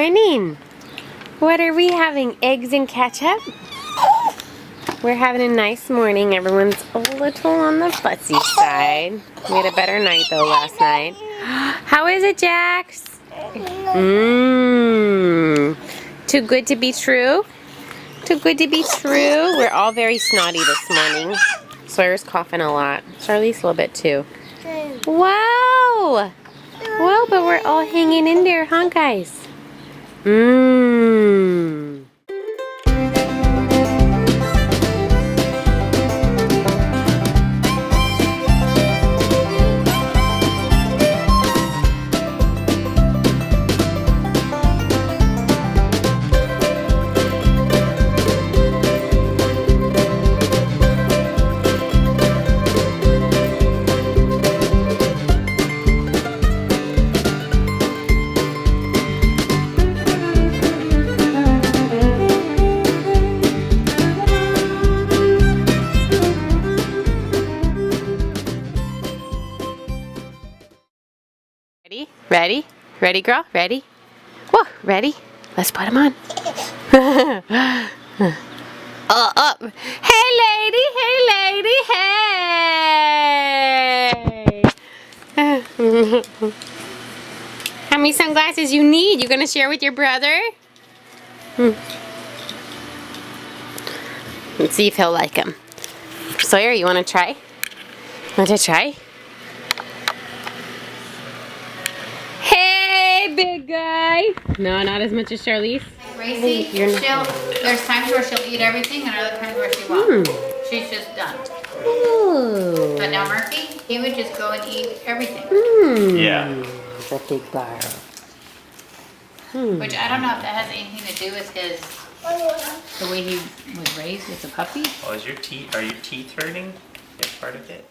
morning. What are we having? Eggs and ketchup? We're having a nice morning. Everyone's a little on the fussy side. We had a better night though last night. How is it, Jax? Too good to be true? Too good to be true? We're all very snotty this morning. Sawyer's coughing a lot. Charlize a little bit too. Wow! Well, but we're all hanging in there, huh, guys? Ready? Ready, girl? Ready? Whoa, ready? Let's put them on. Up. Hey, lady! Hey, lady! Hey! How many sunglasses you need? You gonna share with your brother? Let's see if he'll like them. Sawyer, you wanna try? Want to try? Big guy. No, not as much as Charlize. Gracie, there's times where she'll eat everything and other times where she won't. She's just done. Ooh. But now Murphy, he would just go and eat everything. Yeah. The big bar. Which I don't know if that has anything to do with the way he was raised as a puppy. Oh, are your teeth hurting? Is part of it?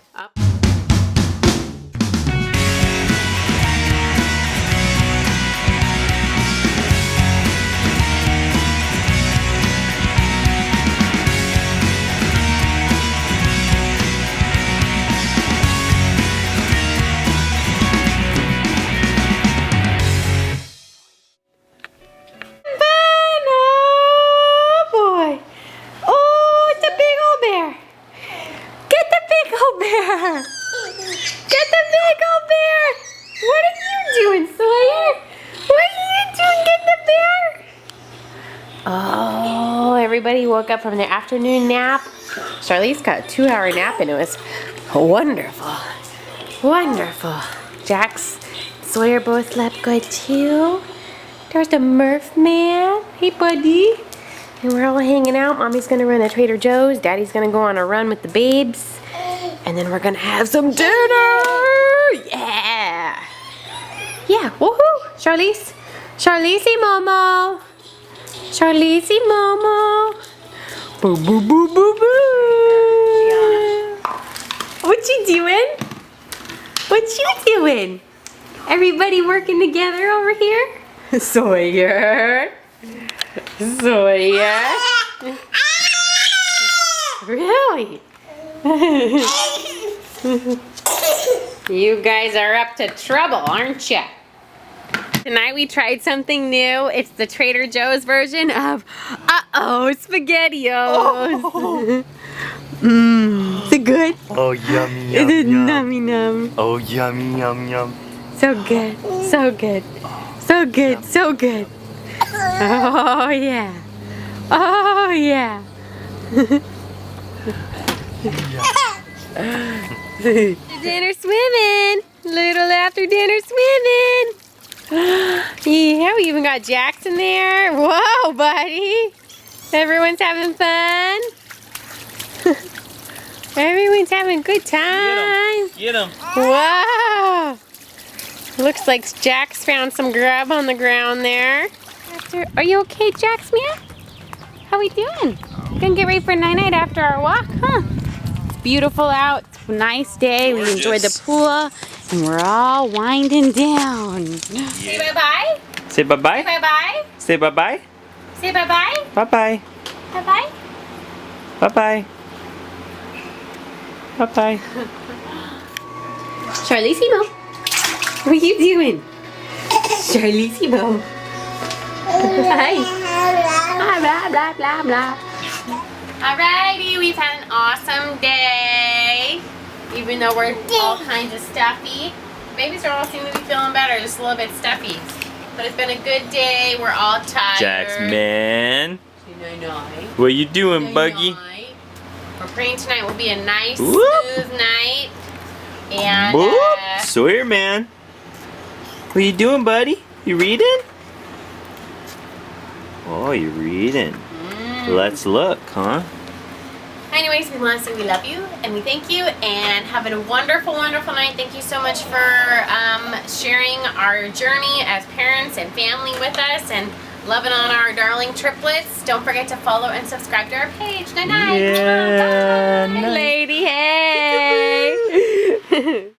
Get the big old bear! What are you doing, Sawyer? What are you doing? Get the bear! Oh, everybody woke up from their afternoon nap. Charlize got a 2-hour nap and it was wonderful. Wonderful. Jax, Sawyer both slept good too. There's the Murph man. Hey, buddy. And we're all hanging out. Mommy's gonna run to Trader Joe's. Daddy's gonna go on a run with the babes. And then we're gonna have some dinner! Yeah! Yeah, woohoo! Charlize! Charlize Momo! Charlize Momo! Boo boo boo boo boo! What you doing? What you doing? Everybody working together over here? Sawyer! Sawyer! Really? You guys are up to trouble, aren't ya? Tonight we tried something new. It's the Trader Joe's version of SpaghettiOs. Oh. Is it good? Oh, yummy, Is it yum. nummy num? Oh, yummy, yum, yum. So good, so good, so good, so good. Oh yeah, oh yeah. Dinner swimming. Little after dinner swimming. Yeah, we even got Jackson there. Whoa, buddy. Everyone's having fun. Everyone's having a good time. Get him. Whoa. Looks like Jax found some grub on the ground there. Are you okay, Jax, man? How we doing? Gonna get ready for night-night after our walk, huh? It's beautiful out. It's a nice day. We enjoyed the pool, and we're all winding down. Yeah. Say bye-bye. Say bye-bye. Say bye-bye. Say bye-bye. Say bye-bye. Bye-bye. Bye-bye. Bye-bye. Bye-bye. Charlissimo. What are you doing? Charlissimo. Blah, blah, blah, blah. Alrighty, we've had an awesome day. Even though we're all kinds of stuffy. Babies are all seem to be feeling better, just a little bit stuffy. But it's been a good day. We're all tired. Jax, man. Night-night. What you doing, Buggy? We're praying tonight will be a nice, Whoop. smooth night. And Whoop. Sawyer, man. What you doing, buddy? You reading? Oh, you're reading. Let's look, huh? anyways, we want to say we love you and we thank you and have a wonderful, wonderful night. Thank you so much for sharing our journey as parents and family with us and loving on our darling triplets. Don't forget to follow and subscribe to our page. Night night. Yeah, Bye. night. Lady, hey.